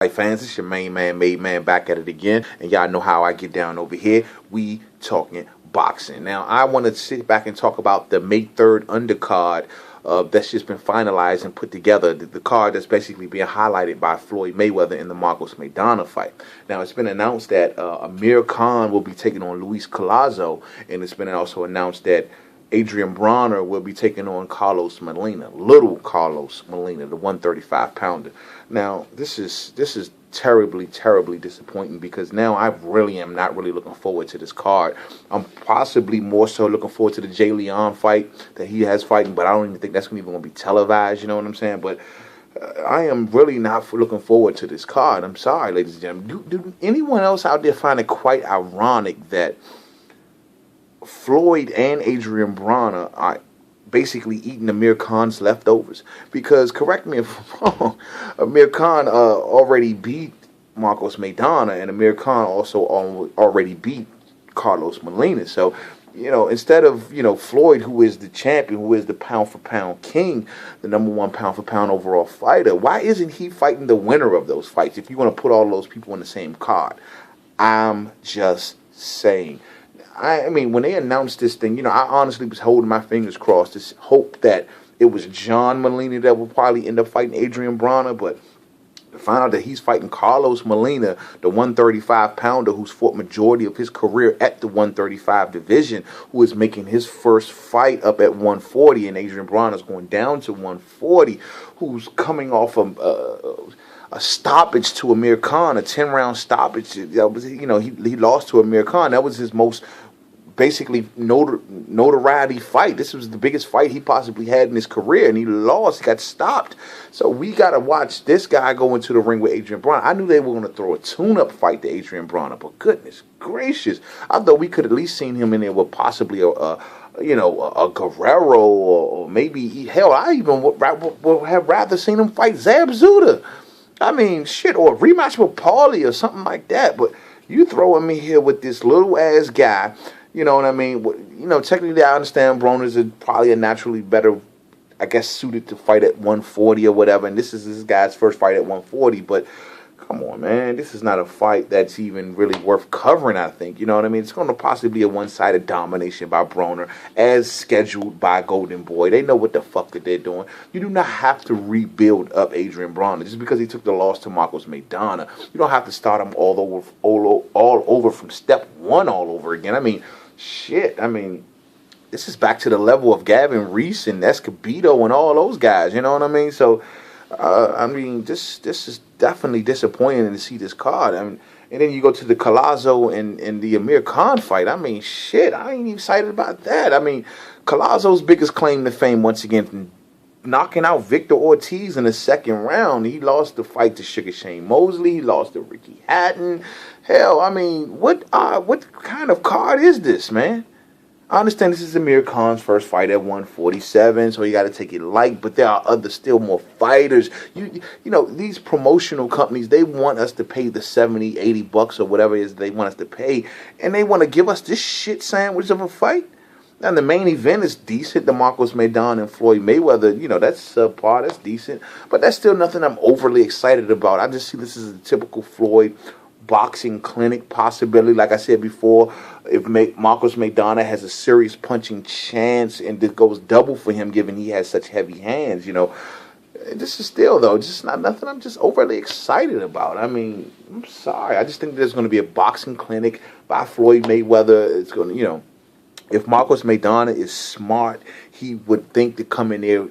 Hi fans, it's your main man, Made Man, back at it again, and y'all know how I get down over here. We talking boxing. Now, I want to sit back and talk about the May 3rd undercard that's just been finalized and put together. The card that's basically being highlighted by Floyd Mayweather in the Maidana fight. Now, it's been announced that Amir Khan will be taking on Luis Collazo, and it's been also announced that Adrian Bronner will be taking on Carlos Molina, little Carlos Molina, the 135-pounder. Now, this is terribly disappointing because now I really am not really looking forward to this card. I'm possibly more so looking forward to the Jay Leon fight that he has fighting, but I don't even think that's even going to be televised, you know what I'm saying? But I am really not looking forward to this card. I'm sorry, ladies and gentlemen. Do anyone else out there find it quite ironic that Floyd and Adrian Bronner are basically eating Amir Khan's leftovers? Because, correct me if I'm wrong, Amir Khan already beat Marcos Maidana, and Amir Khan also already beat Carlos Molina. So, instead of, Floyd, who is the champion, who is the pound-for-pound king, the #1 pound-for-pound overall fighter, why isn't he fighting the winner of those fights if you want to put all those people on the same card? I'm just saying. I mean, when they announced this thing, I honestly was holding my fingers crossed to hope that it was John Molina that would probably end up fighting Adrian Bronner, but to find out that he's fighting Carlos Molina, the 135-pounder who's fought majority of his career at the 135 division, who is making his first fight up at 140, and Adrian Bronner's going down to 140, who's coming off a stoppage to Amir Khan, a 10-round stoppage. That was, he lost to Amir Khan. That was his most basically notoriety fight. This was the biggest fight he possibly had in his career, and he lost. He got stopped. So we got to watch this guy go into the ring with Adrian Bronner. I knew they were going to throw a tune-up fight to Adrian Bronner, but goodness gracious, I thought we could at least seen him in there with possibly a Guerrero, or maybe, hell, I even would have rather seen him fight Zab Zuda. I mean, shit, or a rematch with Paulie or something like that. But you throwing me here with this little-ass guy, you know what I mean? Technically I understand Broner's probably a naturally better, I guess, suited to fight at 140 or whatever. And this is this guy's first fight at 140. But come on, man. This is not a fight that's even really worth covering, I think. You know what I mean? It's going to possibly be a one-sided domination by Broner as scheduled by Golden Boy. They know what the fuck that they're doing. You do not have to rebuild up Adrian Broner just because he took the loss to Marcos Maidana. You don't have to start him all over from step one all over again. I mean, shit. I mean, this is back to the level of Gavin Reese and Escobedo and all those guys. You know what I mean? So, this is definitely disappointing to see this card. And then you go to the Collazo and the Amir Khan fight. I mean, shit, I ain't even excited about that. I mean, Collazo's biggest claim to fame, once again, from knocking out Victor Ortiz in the second round. He lost the fight to Sugar Shane Mosley. He lost to Ricky Hatton. Hell, I mean, what kind of card is this, man? I understand this is Amir Khan's first fight at 147, so you got to take it light, but there are other still more fighters. You know, these promotional companies, they want us to pay the 70, 80 bucks or whatever it is they want us to pay, and they want to give us this shit sandwich of a fight. Now, the main event is decent. The Marcos Maidana and Floyd Mayweather, that's subpar, that's decent, but that's still nothing I'm overly excited about. I just see this as a typical Floyd boxing clinic possibility. Like I said before, if Marcos Maidana has a serious punching chance and it goes double for him, given he has such heavy hands, this is still, though, just not nothing I'm just overly excited about. I mean, I'm sorry. I just think there's going to be a boxing clinic by Floyd Mayweather. It's going to, if Marcos Maidana is smart, he would think to come in there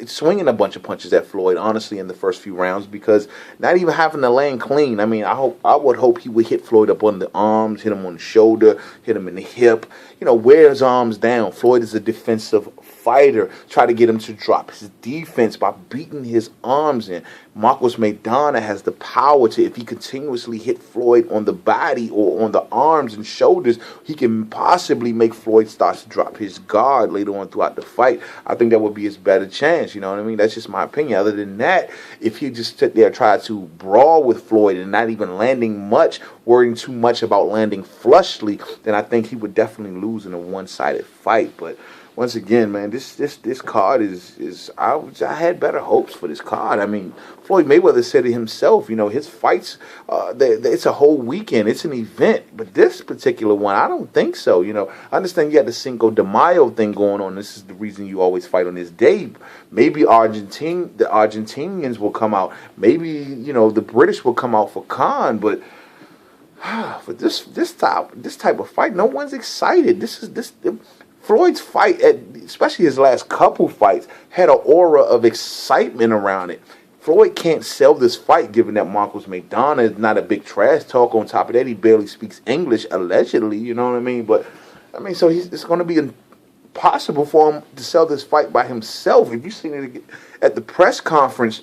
swinging a bunch of punches at Floyd, honestly, in the first few rounds, because not even having to land clean. I mean, I would hope he would hit Floyd up on the arms, hit him on the shoulder, hit him in the hip, wear his arms down. Floyd is a defensive fighter. Try to get him to drop his defense by beating his arms in. Marcos Maidana has the power to, if he continuously hit Floyd on the body or on the arms and shoulders, he can possibly make Floyd start to drop his guard later on throughout the fight. I think that would be his better chance, you know what I mean? That's just my opinion. Other than that, if he just sit there and try to brawl with Floyd and not even landing much, worrying too much about landing flushly, then I think he would definitely lose in a one-sided fight. But once again, man, this card is I had better hopes for this card. I mean, Floyd Mayweather said it himself. You know, his fights, it's a whole weekend. It's an event. But this particular one, I don't think so. You know, I understand you got the Cinco de Mayo thing going on. This is the reason you always fight on this day. Maybe the Argentinians will come out. Maybe, you know, the British will come out for Khan. But for this type of fight, no one's excited. Floyd's fight, especially his last couple fights, had an aura of excitement around it. Floyd can't sell this fight, given that Marcos Maidana is not a big trash talk. On top of that, he barely speaks English, allegedly. You know what I mean? But I mean, so it's going to be impossible for him to sell this fight by himself. If you seen it at the press conference,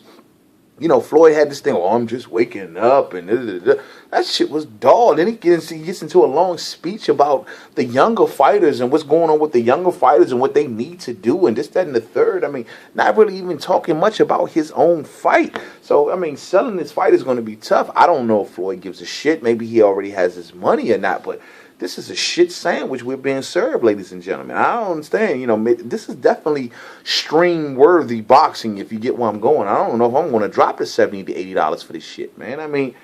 you know, Floyd had this thing, oh, I'm just waking up, and that shit was dull. Then he gets into a long speech about the younger fighters and what's going on with the younger fighters and what they need to do, and this, that, and the third. I mean, not really even talking much about his own fight. So, I mean, selling this fight is going to be tough. I don't know if Floyd gives a shit. Maybe he already has his money or not, but this is a shit sandwich we're being served, ladies and gentlemen. I don't understand. You know, this is definitely stream-worthy boxing, if you get where I'm going. I don't know if I'm going to drop the $70 to $80 for this shit, man. I mean,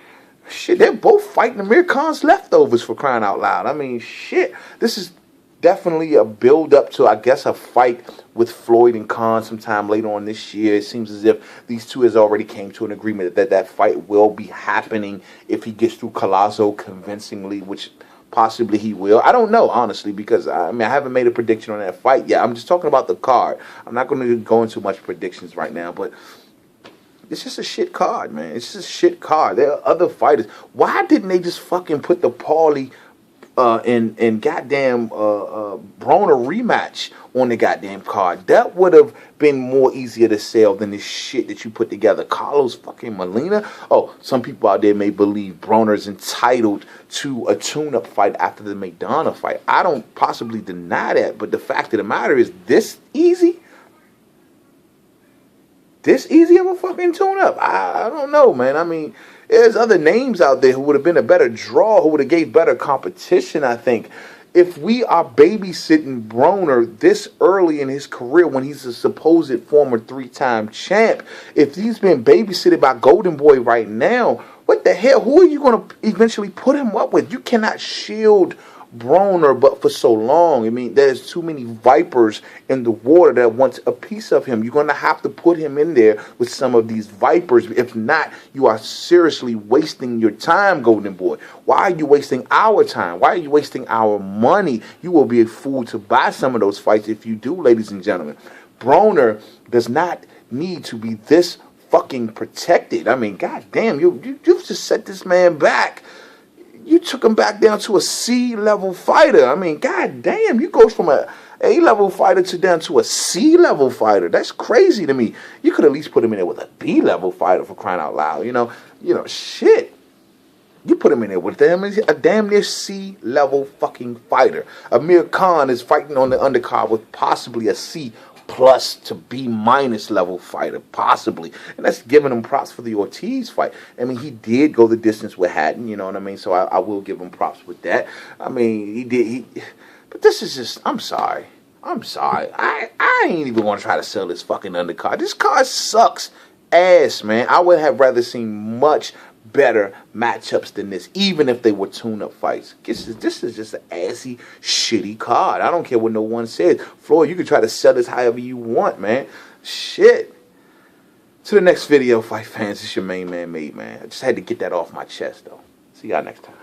shit, they're both fighting Amir Khan's leftovers, for crying out loud. I mean, shit. This is definitely a build-up to, I guess, a fight with Floyd and Khan sometime later on this year. It seems as if these two has already came to an agreement that fight will be happening if he gets through Collazo convincingly, which possibly he will. I don't know, honestly, because I mean, I haven't made a prediction on that fight yet. I'm just talking about the card. I'm not going to go into much predictions right now, but it's just a shit card, man. It's just a shit card. There are other fighters. Why didn't they just fucking put the Paulie and goddamn Broner rematch on the goddamn card? That would have been more easier to sell than this shit that you put together. Carlos fucking Molina. Oh, some people out there may believe Broner's entitled to a tune-up fight after the Maidana fight. I don't possibly deny that, but the fact of the matter is, this easy of a fucking tune-up? I don't know, man. I mean, there's other names out there who would have been a better draw, who would have gave better competition, I think. If we are babysitting Broner this early in his career when he's a supposed former 3-time champ, if he's been babysitted by Golden Boy right now, what the hell? Who are you going to eventually put him up with? You cannot shield Broner but for so long. I mean, there's too many vipers in the water that wants a piece of him. You're going to have to put him in there with some of these vipers. If not, you are seriously wasting your time, Golden Boy. Why are you wasting our time? Why are you wasting our money? You will be a fool to buy some of those fights if you do, ladies and gentlemen. Broner does not need to be this fucking protected. I mean, goddamn, you've just set this man back. You took him back down to a C-level fighter. I mean, goddamn, you go from a A-level fighter down to a C-level fighter. That's crazy to me. You could at least put him in there with a B-level fighter, for crying out loud. You know, shit. You put him in there with a damn near C-level fucking fighter. Amir Khan is fighting on the undercard with possibly a C+ to B- level fighter, possibly. And that's giving him props for the Ortiz fight. I mean, he did go the distance with Hatton, you know what I mean? So I will give him props with that. I mean, he did. But this is just, I'm sorry. I ain't even going to try to sell this fucking undercard. This card sucks ass, man. I would have rather seen much better matchups than this, even if they were tune-up fights. This is just an assy, shitty card. I don't care what no one says. Floyd, you can try to sell this however you want, man. Shit. To the next video, fight fans. It's your main man, Made Man. I just had to get that off my chest, though. See y'all next time.